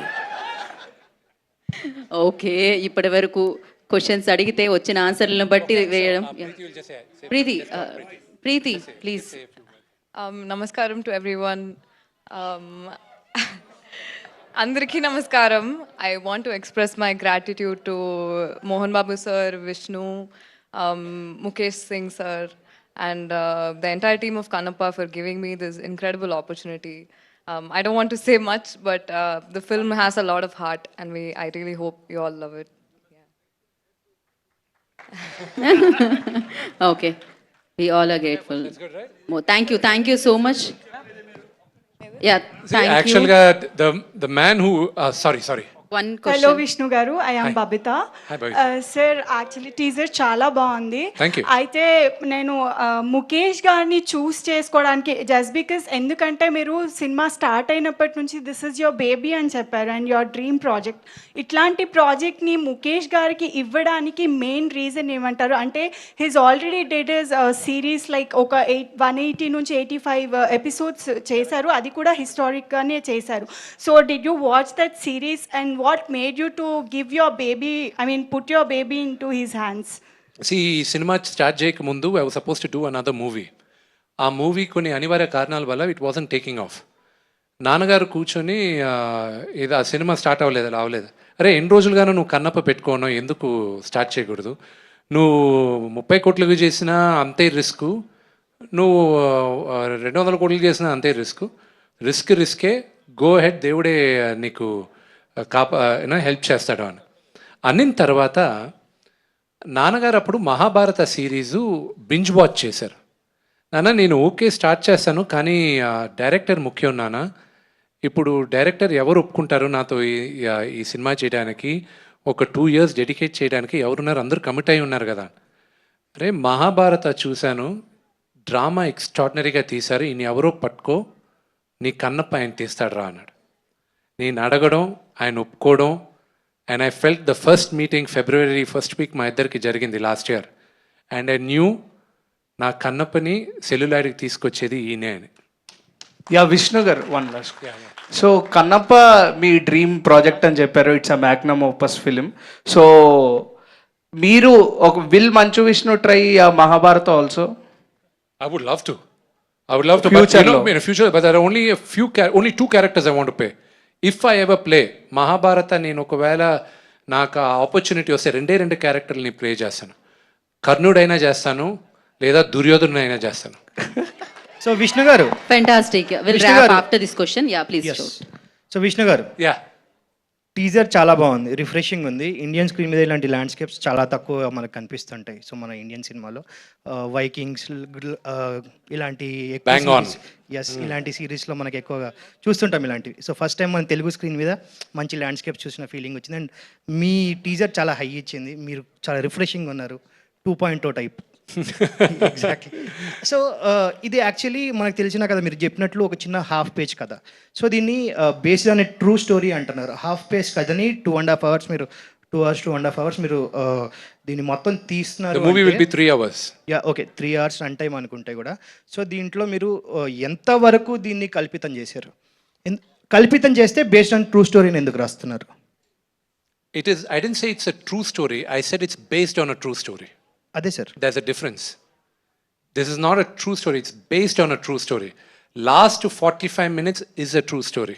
ఓకే, ఇప్పటి వరకు క్వశ్చన్స్ అడిగితే వచ్చిన ఆన్సర్లను బట్టి వేయడం. ప్రీతి ప్లీజ్. నమస్కారం టు ఎవ్రీవన్. అందరికీ నమస్కారం. I want to express my gratitude to Mohan Babu sir, Vishnu, Mukesh Singh sir, and the entire team of Kannappa for giving me this incredible opportunity. I don't want to say much, but the film has a lot of heart, and I really hope you all love it. Okay, we all are grateful. That's good, right? Thank you so much. Yeah, thank you. Actually, the man who sorry. One question. Hello Vishnu garu, I am Babita. Hi, Babita. Sir, actually teaser చాలా బాగుంది. Thank you. అయితే నేను ముఖేష్ గారిని చూస్ చేసుకోవడానికి just because, ఎందుకంటే మీరు cinema start అయినప్పటి నుంచి దిస్ ఇస్ యువర్ బేబీ అని చెప్పారు అండ్ యువర్ డ్రీమ్ ప్రాజెక్ట్. ఇట్లాంటి ప్రాజెక్ట్ని ముఖేష్ గారికి ఇవ్వడానికి మెయిన్ రీజన్ ఏమంటారు? అంటే his already dead is series like ఒక 180 నుంచి 85 ఎపిసోడ్స్ చేశారు, అది కూడా హిస్టారిక్గానే చేశారు. So did you watch that series and what made you to give your baby, I mean put your baby into his hands? ఈ సినిమా స్టార్ట్ చేయకముందు I was suppose to do another movie. ఆ movie కొన్ని అనివార్య కారణాల వల్ల it wasn't taking of. నాన్నగారు కూర్చొని ఏదో ఆ సినిమా స్టార్ట్ అవ్వలేదు, రావలేదు. అరే ఎన్ని రోజులుగానో నువ్వు కన్నప్ప పెట్టుకోను, ఎందుకు స్టార్ట్ చేయకూడదు? నువ్వు 30 కోట్లకు చేసినా అంతే రిస్క్, నువ్వు 200 కోట్లకు చేసినా అంతే రిస్కే, గో హెడ్, దేవుడే నీకు హెల్ప్ చేస్తాడు అని అనిన తర్వాత నాన్నగారు అప్పుడు మహాభారత సిరీసు బింజ్ వాచ్ చేశారు. నాన్న నేను ఓకే స్టార్ట్ చేస్తాను, కానీ డైరెక్టర్ ముఖ్యం నాన్న. ఇప్పుడు డైరెక్టర్ ఎవరు ఒప్పుకుంటారు నాతో ఈ సినిమా చేయడానికి, ఒక 2 years డెడికేట్ చేయడానికి ఎవరున్నారు? అందరూ కమిట్ అయి ఉన్నారు కదా. అరే మహాభారత చూశాను, డ్రామా ఎక్స్ట్రాడినరీగా తీశారు, ఈయన ఎవరో పట్టుకో, నీ కన్నప్ప ఆయన తీస్తాడు రా అన్నాడు. నేను అడగడం, ఆయన ఒప్పుకోవడం, and I felt the first meeting February 1st week మా ఇద్దరికి జరిగింది last year. And I knew నా కన్నప్పని సెల్యులాయిడ్కి తీసుకొచ్చేది ఈయనే అని. యా విష్ణు గారు, వన్ లాస్ట్. సో కన్నప్ప మీ డ్రీమ్ ప్రాజెక్ట్ అని చెప్పారు, it's a Magnum opus film. So మీరు ఒక will Manchu Vishnu try Mahabharata also? I would love to. Future but, lo. in the future, but there are only 2 characters I want to play. If I ever play Mahabharata, నేను ఒకవేళ నాకు opportunity వస్తే 2 క్యారెక్టర్ని play చేస్తాను. కర్ణుడైనా చేస్తాను, లేదా దుర్యోధనుడైనా చేస్తాను. సో విష్ణు గారు, ఫెంటాస్టిక్. విల్ విష్ణు ర్యాప్ గారు. After this question. Yeah please. So Vishnu గారు, యా టీజర్ చాలా బాగుంది, రిఫ్రెషింగ్ ఉంది. ఇండియన్ స్క్రీన్ మీద ఇలాంటి ల్యాండ్స్కేప్స్ చాలా తక్కువ మనకు కనిపిస్తుంటాయి. సో మన ఇండియన్ సినిమాలో వైకింగ్స్ ఇలాంటి Bang on. ఇలాంటి సిరీస్లో మనకి ఎక్కువగా చూస్తుంటాం ఇలాంటివి. సో ఫస్ట్ టైం మన తెలుగు స్క్రీన్ మీద మంచి ల్యాండ్స్కేప్ చూసిన ఫీలింగ్ వచ్చింది. అండ్ మీ టీజర్ చాలా హై ఇచ్చింది, మీరు చాలా రిఫ్రెషింగ్ ఉన్నారు, 2.0 టైప్. ఎగ్జాక్ట్లీ. సో ఇది యాక్చువల్లీ మనకు తెలిసిన కదా, మీరు చెప్పినట్లు ఒక చిన్న హాఫ్ పేజ్ కథ. సో దీన్ని బేస్డ్ అనే ట్రూ స్టోరీ అంటున్నారు. హాఫ్ పేజ్ కథని 2.5 hours మీరు 2 hours 2.5 hours మీరు దీన్ని మొత్తం తీస్తున్నారు. The movie will be 3 hours. Yeah okay, 3 hours run time అనుకుంటే కూడా. సో దీంట్లో మీరు ఎంతవరకు దీన్ని కల్పితం చేశారు? కల్పితం చేస్తే బేస్డ్ ఆన్ ట్రూ స్టోరీని ఎందుకు రాస్తున్నారు? I didn't say it's a true story. I said it's based on a true story. అదే sir, There's a difference. This is not a true story. It's based on a true story. Last 45 minutes is a true story.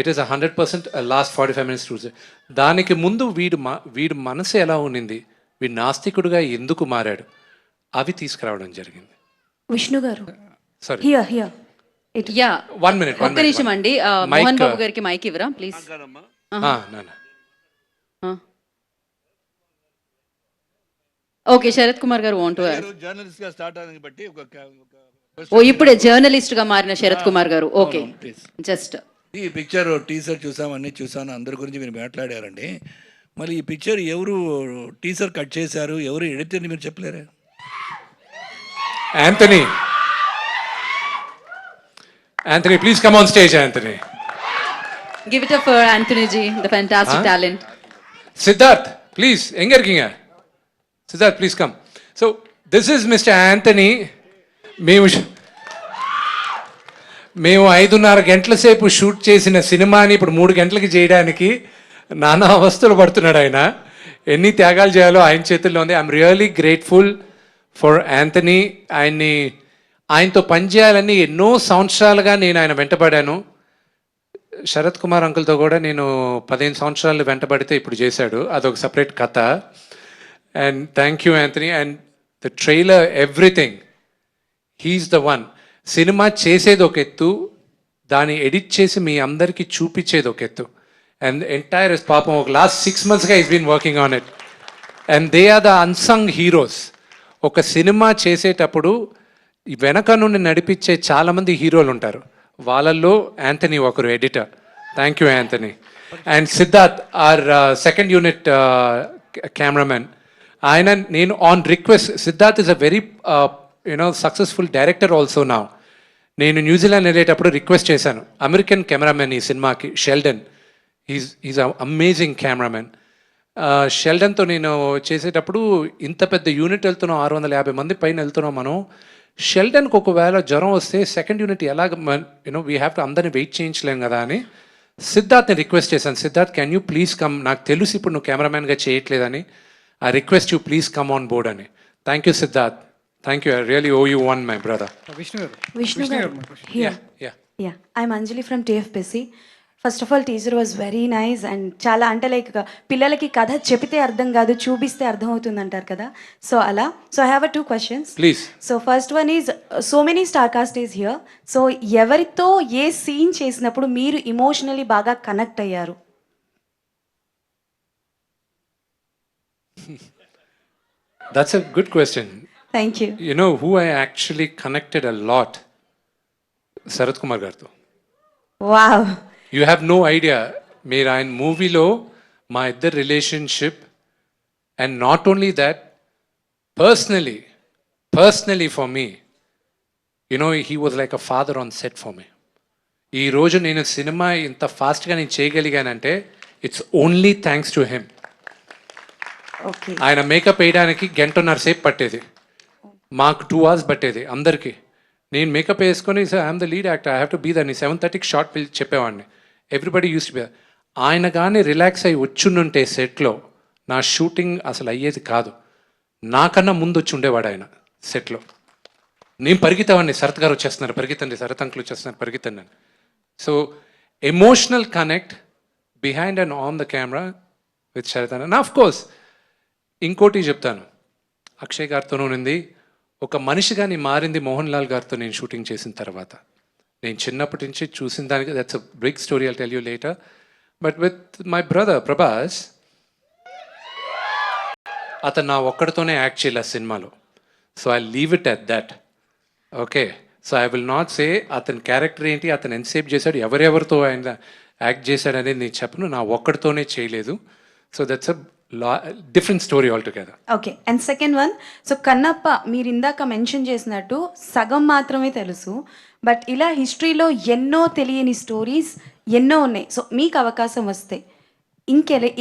It is 100% a last 45 minutes true story. దానికి ముందు వీడు మనసు ఎలా ఉన్నింది, వీడు నాస్తికుడుగా ఎందుకు మారాడు, అవి తీసుకురావడం జరిగింది. విష్ణు గారు, సారీ, హియర్ యా 1 minute. ఒక్క నిమిషం అండి. మోహన్ బాబు గారికి మైక్ ఇవ్వరా ప్లీజ్? నాన్న. ఓకే, శరత్ కుమార్ గారు వాంట్ టు జర్నలిస్ట్ గా స్టార్ట్ అవ్వడానికి బట్టి ఓ ఇప్పుడే జర్నలిస్ట్ గా మారిన శరత్ కుమార్ గారు. ఓకే, జస్ట్ ఈ పిక్చర్ టీజర్ చూసామని చూసాను, అందరి గురించి మీరు మాట్లాడారండి. మరి ఈ పిక్చర్ ఎవరు టీజర్ కట్ చేశారు, ఎవరు ఎడిటర్ మీరు చెప్పలేరు? Anthony, please come on stage, Anthony. give it up for Anthony ji, the fantastic talent. Siddharth, please, enga irkinga? Siddharth, please come. So, this is Mr. Anthony. మేము 5.5 గంటల సేపు shoot చేసిన సినిమాని ఇప్పుడు 3 గంటలకి చేయడానికి నానా అవస్థలు పడుతున్నాడు ఆయన. ఎన్ని త్యాగాలు చేయాలో ఆయన చేతుల్లో ఉంది. I'm really grateful for Anthony. ఆయనతో పనిచేయాలని ఎన్నో సంవత్సరాలుగా నేను ఆయన వెంటబడాను. శరత్ కుమార్ అంకుల్తో కూడా నేను 15 సంవత్సరాలు వెంటబడితే ఇప్పుడు చేశాడు, అదొక సపరేట్ కథ. And thank you Anthony. And the trailer, everything, he's the one. Cinema చేసేది ఒక ఎత్తు, దాన్ని ఎడిట్ చేసి మీ అందరికీ చూపించేది ఒక ఎత్తు. అండ్ ఎంటైర్ పాపం ఒక లాస్ట్ 6 monthsగా is been working on it. And they are the unsung heroes. ఒక సినిమా చేసేటప్పుడు వెనక నుండి నడిపించే చాలామంది హీరోలు ఉంటారు, వాళ్ళల్లో యాంథనీ ఒకరు editor. Thank you Anthony. And Siddharth, our second unit cameraman. ఆయన నేను on request, Siddharth is a very successful director also నా. నేను న్యూజిలాండ్ వెళ్ళేటప్పుడు రిక్వెస్ట్ చేశాను, అమెరికన్ కెమెరామెన్ ఈ సినిమాకి షెల్డన్, ఈజ్ అమేజింగ్ కెమెరామెన్. షెల్డన్తో నేను చేసేటప్పుడు ఇంత పెద్ద యూనిట్ వెళ్తున్నాం, 650 మంది పైన వెళ్తున్నాం మనం. షెల్డన్కి ఒకవేళ జ్వరం వస్తే సెకండ్ యూనిట్ ఎలాగ వీ హ్యావ్ టు అందరినీ వెయిట్ చేయించలేం కదా అని సిద్ధార్థ్ని రిక్వెస్ట్ చేశాను, Siddharth can you please come, నాకు తెలుసు ఇప్పుడు నువ్వు కెమెరామెన్గా చేయట్లేదని. I request you please come on board అని. Thank you Siddharth, thank you. I really owe you one my brother. Vishnu garu. Here. Yeah. Yeah. I'm Anjali from TFPC. First of all teaser was very nice and చాలా అంటే like పిల్లలకి కథ చెప్తే అర్థం కాదు చూపిస్తే అర్థం అవుతుంది అంటారు కదా, సో అలా. So I have 2 questions. Please. So first one is so many star cast is here. So ఎవరితో ఏ సీన్ చేసినప్పుడు మీరు ఇమోషనలీ బాగా కనెక్ట్ అయ్యారు? That's a good question. Thank you. You know who I actually connected a lot? Sarath Kumar గారితో. వావ్. You have no idea. మీరు ఆయన మూవీలో మా ఇద్దరు రిలేషన్షిప్, and not only that, personally for me, you know he was like a father on set for me. ఈరోజు నేను సినిమా ఇంత ఫాస్ట్గా నేను చేయగలిగానంటే it's only thanks to him. Okay. ఆయన మేకప్ వేయడానికి 1.5 గంటల సేపు పట్టేది, మాకు 2 hours పట్టేది అందరికీ. నేను మేకప్ వేసుకొని sir I'm the lead actor, I have to be దాన్ని 7:30కి షార్ట్ పిలిచి చెప్పేవాడిని. Everybody use to be. ఆయన కానీ రిలాక్స్ అయ్యి వచ్చుండుంటే సెట్లో నా షూటింగ్ అసలు అయ్యేది కాదు. నాకన్నా ముందు వచ్చి ఉండేవాడు ఆయన సెట్లో. నేను పరిగెత్తేవాడిని, శరత్ గారు వచ్చేస్తున్నారు పరిగెత్తండి, శరత్ అంకుల్ వచ్చేస్తున్నారు పరిగెత్తండి అని. So emotional connect behind and on the camera with Sarath అన్న. ఆఫ్ కోర్స్ ఇంకోటి చెప్తాను, అక్షయ్ గారితోనూ ఉంది. ఒక మనిషిగా నేను మారింది మోహన్ లాల్ గారితో నేను షూటింగ్ చేసిన తర్వాత. నేను చిన్నప్పటి నుంచి చూసిన దానికి that's a big story, I'll tell you later. But with my brother Prabhas, అతను నా ఒక్కడితోనే యాక్ట్ చేయలేదు సినిమాలో. So I leave it at that. Okay, so I will not say అతని క్యారెక్టర్ ఏంటి, అతను ఎంతసేపు చేశాడు, ఎవరెవరితో ఆయన యాక్ట్ చేశాడు అనేది నేను చెప్పను. నా ఒక్కడితోనే చేయలేదు. So that's a different story all together. Okay. And second one, so Kannappa మీరు ఇందాక మెన్షన్ చేసినట్టు సగం మాత్రమే తెలుసు, బట్ ఇలా హిస్టరీలో ఎన్నో తెలియని స్టోరీస్ ఎన్నో ఉన్నాయి. సో మీకు అవకాశం వస్తే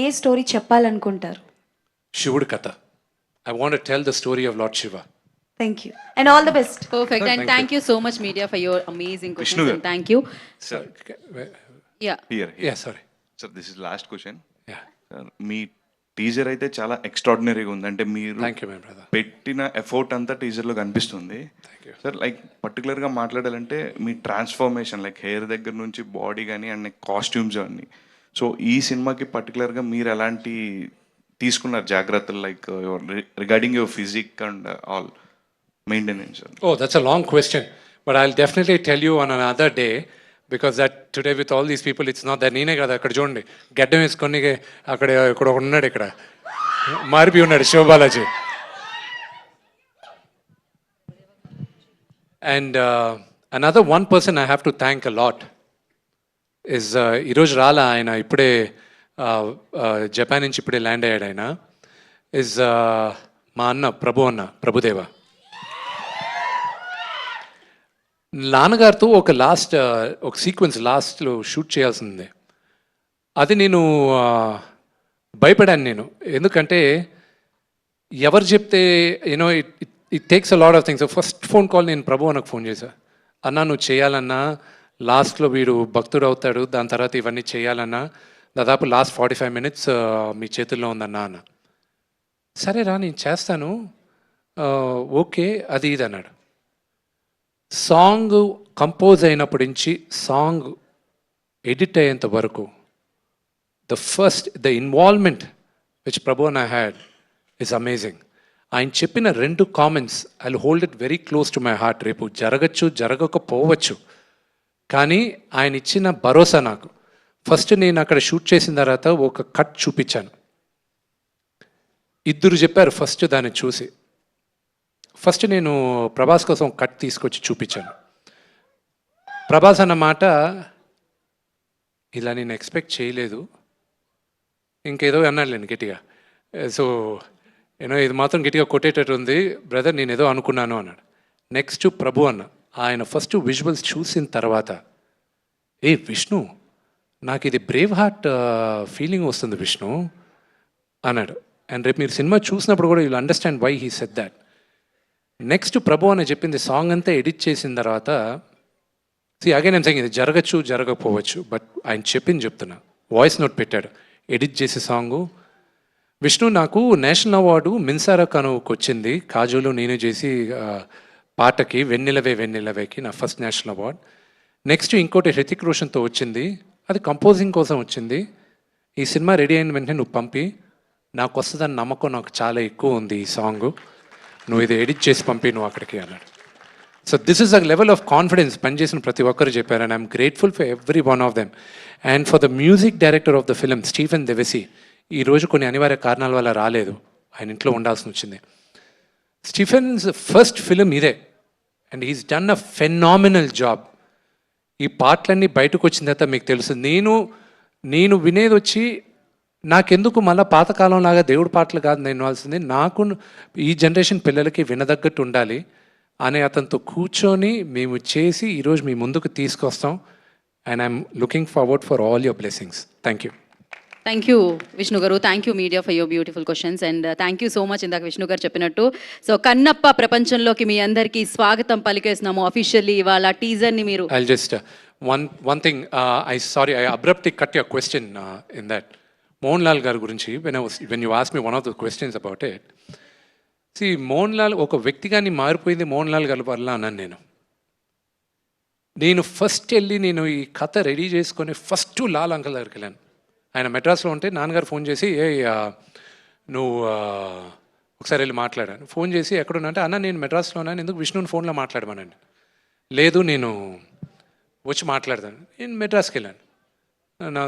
ఏ స్టోరీ చెప్పాలనుకుంటారు? శివుడి కథ. I want to tell the story of lord Shiva. Thank you and all the best. Perfect. And thank you so much media for your amazing questions. And thank you. Sir, Yeah. yeah, sorry. Sir, this is last question. Yeah. Me teaser అయితే చాలా ఎక్స్ట్రాడినరీగా ఉంది. అంటే మీరు Thank you, my brother. పెట్టిన effort అంతా టీజర్లో కనిపిస్తుంది. సార్, లైక్ పర్టికులర్గా మాట్లాడాలంటే మీ ట్రాన్స్ఫర్మేషన్, లైక్ హెయిర్ దగ్గర నుంచి బాడీ కానీ అండ్ కాస్ట్యూమ్స్ అన్నీ. సో ఈ సినిమాకి పర్టికులర్గా మీరు ఎలాంటి తీసుకున్నారు జాగ్రత్తలు, like regarding your physique and all maintenance? Oh, that's a long question, but I'll definitely tell you on another day, because that today with all these people it's not that నేనే కదా అక్కడ చూడండి గడ్డం వేసుకొని అక్కడ ఇక్కడ ఉన్నాడు, ఇక్కడ మారిపోయి ఉన్నాడు Siva Balaji. And another one person I have to thank a lot is ఈరోజు రాలా ఆయన, ఇప్పుడే జపాన్ నుంచి ఇప్పుడే ల్యాండ్ అయ్యాడు ఆయన. ఇస్ మా అన్న ప్రభుదేవ. నాన్నగారితో ఒక సీక్వెన్స్ లాస్ట్లో షూట్ చేయాల్సిందే. అది నేను భయపడాను నేను, ఎందుకంటే ఎవరు చెప్తే you know it takes a lot of things. First phone call నేను ప్రభు అన్నకు ఫోన్ చేశా, అన్నా నువ్వు చేయాలన్నా, లాస్ట్లో వీడు భక్తుడు అవుతాడు, దాని తర్వాత ఇవన్నీ చేయాలన్నా, దాదాపు లాస్ట్ 45 minutes మీ చేతుల్లో ఉందన్నా అన్న. సరే రా నేను చేస్తాను, ఓకే అది ఇది అన్నాడు. సాంగ్ కంపోజ్ అయినప్పటి నుంచి సాంగ్ ఎడిట్ అయ్యేంత వరకు the involvement which Prabhu and I had is amazing. ఆయన చెప్పిన 2 comments I will hold it very close to my heart. రేపు జరగచ్చు జరగకపోవచ్చు, కానీ ఆయన ఇచ్చిన భరోసా నాకు. ఫస్ట్ నేను అక్కడ షూట్ చేసిన తర్వాత ఒక కట్ చూపించాను, 2 చెప్పారు ఫస్ట్ దాన్ని చూసి. ఫస్ట్ నేను ప్రభాస్ కోసం కట్ తీసుకొచ్చి చూపించాను. ప్రభాస్ అన్న మాట ఇలా నేను ఎక్స్పెక్ట్ చేయలేదు, ఇంకేదో అన్నాడు నేను గట్టిగా. సో ఇది మాత్రం గట్టిగా కొట్టేటట్టు ఉంది బ్రదర్, నేను ఏదో అనుకున్నాను అన్నాడు. నెక్స్ట్ ప్రభు అన్న, ఆయన ఫస్ట్ విజువల్స్ చూసిన తర్వాత విష్ణు నాకు ఇది బ్రేవ్ హార్ట్ ఫీలింగ్ వస్తుంది విష్ణు అన్నాడు. అండ్ రేపు మీరు సినిమా చూసినప్పుడు కూడా you'll understand why he said that. Next Prabhu అని చెప్పింది సాంగ్ అంతా ఎడిట్ చేసిన తర్వాత, అగైన్ ఏం సెయింగ్ ఇది జరగచ్చు జరగకపోవచ్చు, బట్ ఆయన చెప్పింది చెప్తున్నా. వాయిస్ నోట్ పెట్టాడు, ఎడిట్ చేసే సాంగు విష్ణు, నాకు నేషనల్ అవార్డు మిన్సారా కనుకు వచ్చింది, కాజోలు నేను చేసి పాటకి వెన్నెలవే వెన్నెలవేకి నా ఫస్ట్ నేషనల్ అవార్డ్. నెక్స్ట్ ఇంకోటి హృతిక్ రోషన్తో వచ్చింది, అది కంపోజింగ్ కోసం వచ్చింది. ఈ సినిమా రెడీ అయిన వెంటనే నువ్వు పంపి, నాకు వస్తుందని నమ్మకం నాకు చాలా ఎక్కువ ఉంది ఈ సాంగ్, నువ్వు ఇది ఎడిట్ చేసి పంపి నువ్వు అక్కడికి అన్నాడు. So this is a level of confidence పనిచేసిన ప్రతి ఒక్కరు చెప్పారు, and I'm grateful for every one of them. And for the music director of the film Stephen Devassy, ఈరోజు కొన్ని అనివార్య కారణాల వల్ల రాలేదు, ఆయన ఇంట్లో ఉండాల్సి వచ్చింది. స్టీఫెన్స్ ఫస్ట్ ఫిలిం ఇదే, and he's done a phenomenal job. ఈ పాటలన్నీ బయటకు వచ్చిన తర్వాత మీకు తెలుసు, నేను వినేది వచ్చి నాకెందుకు మళ్ళీ పాతకాలంలాగా దేవుడి పాటలు కాదు నేను వినాల్సింది, నాకు ఈ జనరేషన్ పిల్లలకి వినదగ్గట్టు ఉండాలి అని అతనితో కూర్చొని మేము చేసి ఈరోజు మీ ముందుకు తీసుకొస్తాం. And I'm looking forward for all your blessings. Thank you. Thank you Vishnu garu, thank you media for your beautiful questions, and thank you so much. ఇందాక విష్ణు గారు చెప్పినట్టు, సో కన్నప్ప ప్రపంచంలోకి మీ అందరికీ స్వాగతం పలికేస్తున్నాము అఫీషియల్లీ. ఇవాళ టీజర్ని మీరు I'll just one thing, I abruptly cut your question in that Mohanlal garu gurinchi, when you asked me one of the questions about it, see Mohanlal oka వ్యక్తిగాని మారిపోయింది మోహన్లాల్ గారి వల్ల అన్నాను. నేను ఫస్ట్ వెళ్ళి నేను ఈ కథ రెడీ చేసుకొని ఫస్ట్ లాల్ అంకల్ దగ్గరికి వెళ్ళాను. ఆయన మెడ్రాస్లో ఉంటే నాన్నగారు ఫోన్ చేసి, నువ్వు ఒకసారి వెళ్ళి మాట్లాడాను. ఫోన్ చేసి ఎక్కడున్నా అంటే, అన్న నేను మెడ్రాస్లో ఉన్నాను, ఎందుకు విష్ణుని ఫోన్లో మాట్లాడమనండి. లేదు నేను వచ్చి మాట్లాడతాను. నేను మెడ్రాస్కి వెళ్ళాను, నా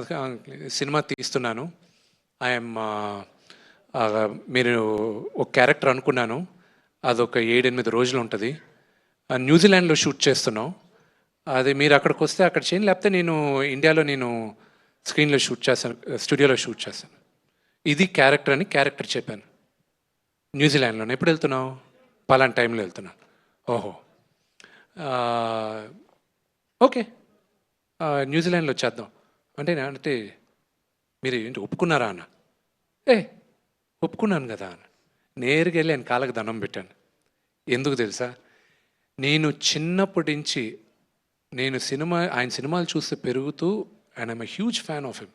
సినిమా తీస్తున్నాను, ఐఎమ్ మీరు ఒక క్యారెక్టర్ అనుకున్నాను, అదొక 7-8 రోజులు ఉంటుంది, న్యూజిలాండ్లో షూట్ చేస్తున్నాం, అది మీరు అక్కడికి వస్తే అక్కడ చేయండి, లేకపోతే నేను ఇండియాలో నేను స్క్రీన్లో షూట్ చేస్తాను, స్టూడియోలో షూట్ చేస్తాను, ఇది క్యారెక్టర్ అని క్యారెక్టర్ చెప్పాను. న్యూజిలాండ్లోనే ఎప్పుడు వెళ్తున్నావు, పలానా టైంలో వెళ్తున్నాను. ఓహో ఓకే, న్యూజిలాండ్లో వచ్చేద్దాం అంటే మీరు ఏంటి ఒప్పుకున్నారా అన్న. ఒప్పుకున్నాను కదా అన్న. నేరుగా వెళ్ళి ఆయన కాళ్ళకి దండం పెట్టాను. ఎందుకు తెలుసా, నేను చిన్నప్పటి నుంచి ఆయన సినిమాలు చూస్తే పెరుగుతూ, and I'm a huge fan of him.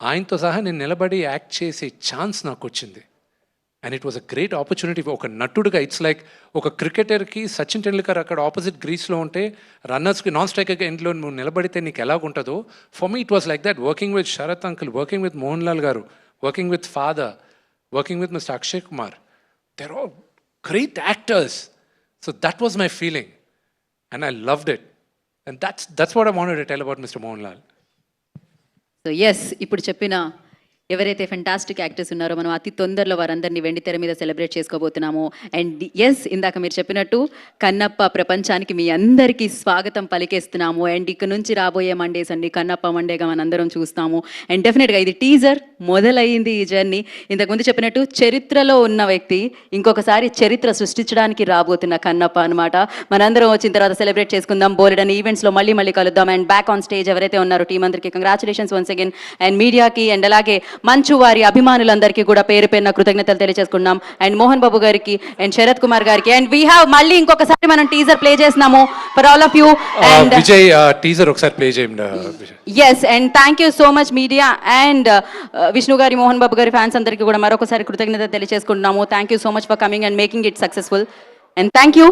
ఆయనతో సహా నేను నిలబడి యాక్ట్ చేసే ఛాన్స్ నాకు వచ్చింది, and it was a great opportunity. ఒక నటుడుగా ఇట్స్ లైక్ ఒక క్రికెటర్కి సచిన్ టెండూల్కర్ అక్కడ ఆపోజిట్ గ్రీస్లో ఉంటే రన్నర్స్కి నాన్ స్ట్రైకర్గా ఎండ్లో నువ్వు నిలబడితే నీకు ఎలాగుంటుందో, for me it was like that. Working with Sarath uncle, working with Mohan Lal garu, working with father, working with mister Akshay Kumar, they're all great actors. So that was my feeling, and I loved it, and that's what I wanted to tell about Mr. Mohanlal. So yes, ఇప్పుడు చెప్పిన ఎవరైతే fantastic actors ఉన్నారో మనం అతి తొందరలో వారందరినీ వెండితెర మీద సెలబ్రేట్ చేసుకోబోతున్నాము. అండ్ ఎస్, ఇందాక మీరు చెప్పినట్టు కన్నప్ప ప్రపంచానికి మీ అందరికీ స్వాగతం పలికేస్తున్నాము. అండ్ ఇక్కడ నుంచి రాబోయే మండేస్ అండి కన్నప్ప మండేగా మనందరం చూస్తాము. అండ్ డెఫినెట్గా ఇది టీజర్, మొదలయ్యింది ఈ జర్నీ. ఇంతకుముందు చెప్పినట్టు చరిత్రలో ఉన్న వ్యక్తి ఇంకొకసారి చరిత్ర సృష్టించడానికి రాబోతున్న కన్నప్ప అనమాట. మనందరం వచ్చిన తర్వాత సెలబ్రేట్ చేసుకుందాం, బోలెడని ఈవెంట్స్లో మళ్ళీ కలుద్దాం. అండ్ బ్యాక్ ఆన్ స్టేజ్ ఎవరైతే ఉన్నారో టీం అందరికీ కంగ్రాచులేషన్స్ వన్స్ అగైన్, అండ్ మీడియాకి అండ్ అలాగే మంచు వారి అభిమానులందరికీ కూడా పేరు పేరున కృతజ్ఞతలు తెలియజేసుకున్నాం. అండ్ మోహన్ బాబు గారికి అండ్ శరత్ కుమార్ గారికి, అండ్ వీ హ్యావ్ మళ్ళీ ఇంకొకసారి మనం టీజర్ ప్లే చేస్తున్నాము for all of you. And Vijay teaser ఒకసారి ప్లే చేయండి. Yes, and thank you so much media and Vishnu గారి, మోహన్ బాబు గారి ఫ్యాన్స్ అందరికీ కూడా మరొకసారి కృతజ్ఞత తెలియజేసుకుంటున్నాము. Thank you so much for coming and making it successful, and thank you.